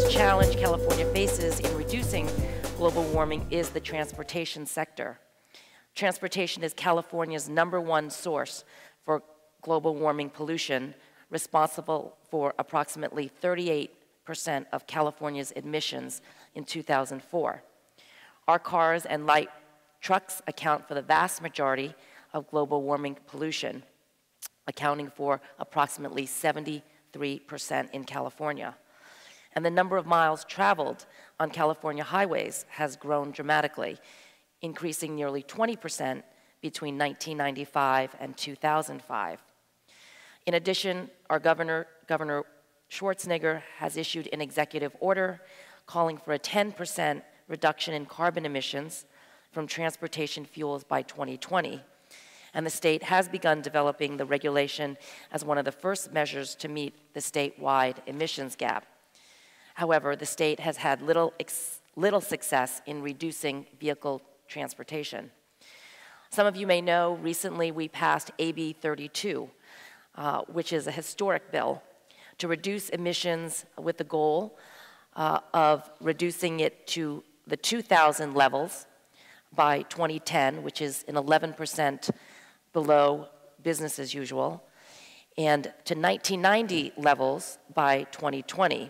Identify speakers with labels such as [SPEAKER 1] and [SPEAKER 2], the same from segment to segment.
[SPEAKER 1] biggest challenge California faces in reducing global warming is the transportation sector. Transportation is California's #1 source for global warming pollution, responsible for approximately 38% of California's emissions in 2004. Our cars and light trucks account for the vast majority of global warming pollution, accounting for approximately 73% in California. And the number of miles traveled on California highways has grown dramatically, increasing nearly 20% between 1995 and 2005. In addition, our Governor Schwarzenegger has issued an executive order calling for a 10% reduction in carbon emissions from transportation fuels by 2020. And the state has begun developing the regulation as one of the first measures to meet the statewide emissions gap. However, the state has had little success in reducing vehicle transportation. Some of you may know recently we passed AB 32, which is a historic bill to reduce emissions with the goal of reducing it to the 2000 levels by 2010, which is an 11% below business as usual, and to 1990 levels by 2020,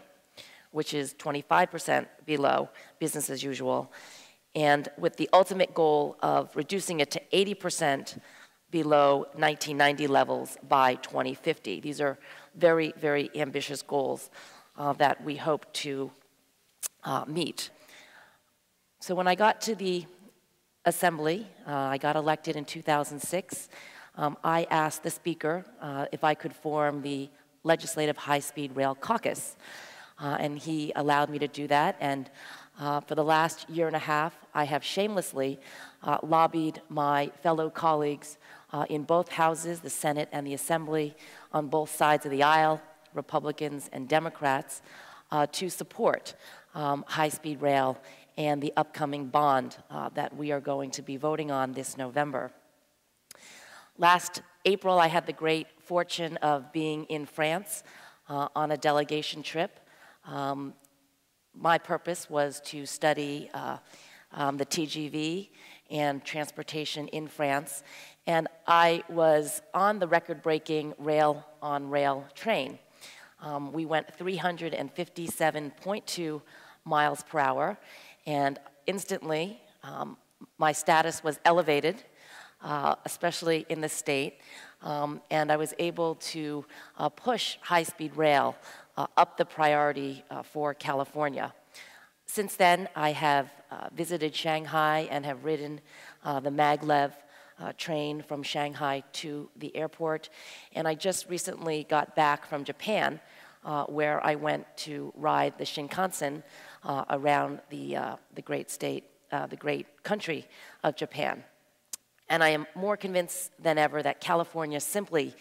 [SPEAKER 1] which is 25% below business as usual, and with the ultimate goal of reducing it to 80% below 1990 levels by 2050. These are very, very ambitious goals that we hope to meet. So when I got to the Assembly, I got elected in 2006, I asked the Speaker if I could form the Legislative High-Speed Rail Caucus. And he allowed me to do that, and for the last year and a half, I have shamelessly lobbied my fellow colleagues in both houses, the Senate and the Assembly, on both sides of the aisle, Republicans and Democrats, to support high-speed rail and the upcoming bond that we are going to be voting on this November. Last April, I had the great fortune of being in France on a delegation trip. My purpose was to study the TGV and transportation in France, and I was on the record-breaking rail-on-rail train. We went 357.2 miles per hour, and instantly my status was elevated, especially in the state, and I was able to push high-speed rail up the priority for California. Since then, I have visited Shanghai and have ridden the maglev train from Shanghai to the airport, and I just recently got back from Japan, where I went to ride the Shinkansen around the great country of Japan. And I am more convinced than ever that California simply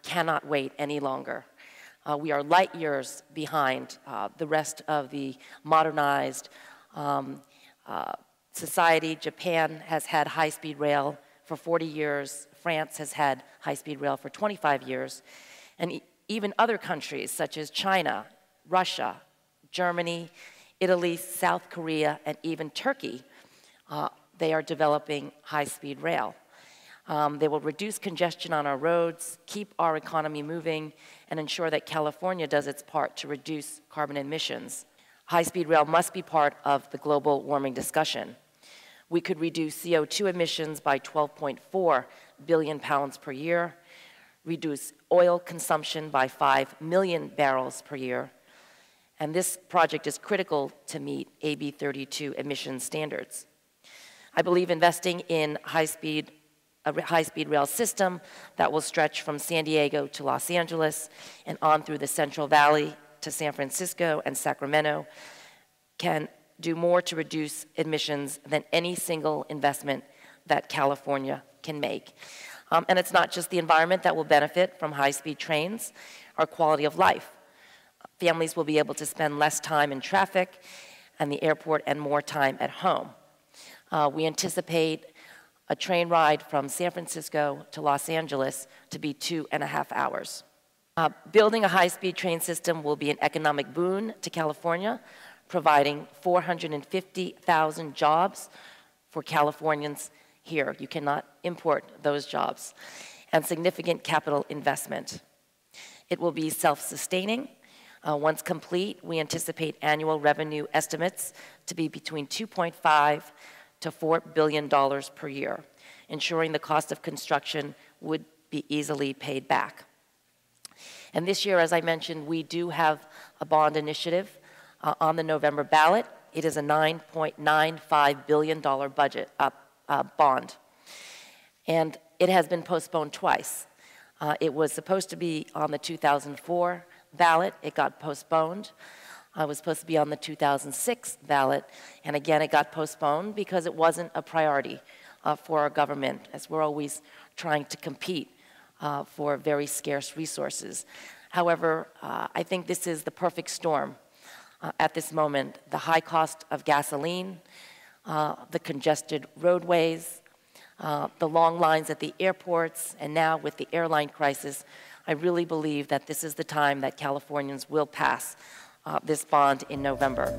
[SPEAKER 1] cannot wait any longer. We are light years behind the rest of the modernized society. Japan has had high-speed rail for 40 years. France has had high-speed rail for 25 years. And even other countries such as China, Russia, Germany, Italy, South Korea, and even Turkey, they are developing high-speed rail. They will reduce congestion on our roads, keep our economy moving, and ensure that California does its part to reduce carbon emissions. High-speed rail must be part of the global warming discussion. We could reduce CO2 emissions by 12.4 billion pounds per year, reduce oil consumption by 5 million barrels per year, and this project is critical to meet AB 32 emission standards. I believe investing in a high-speed rail system that will stretch from San Diego to Los Angeles and on through the Central Valley to San Francisco and Sacramento can do more to reduce emissions than any single investment that California can make. And it's not just the environment that will benefit from high-speed trains, our quality of life. Families will be able to spend less time in traffic and the airport and more time at home. We anticipate a train ride from San Francisco to Los Angeles to be 2.5 hours. Building a high-speed train system will be an economic boon to California, providing 450,000 jobs for Californians here. You cannot import those jobs, and significant capital investment. It will be self-sustaining. Once complete, we anticipate annual revenue estimates to be between $2.5 to $4 billion per year, ensuring the cost of construction would be easily paid back. And this year, as I mentioned, we do have a bond initiative on the November ballot. It is a $9.95 billion budget bond, and it has been postponed twice. It was supposed to be on the 2004 ballot. It got postponed. It was supposed to be on the 2006 ballot, and again, it got postponed because it wasn't a priority for our government, as we're always trying to compete for very scarce resources. However, I think this is the perfect storm at this moment. The high cost of gasoline, the congested roadways, the long lines at the airports, and now with the airline crisis, I really believe that this is the time that Californians will pass this bond in November.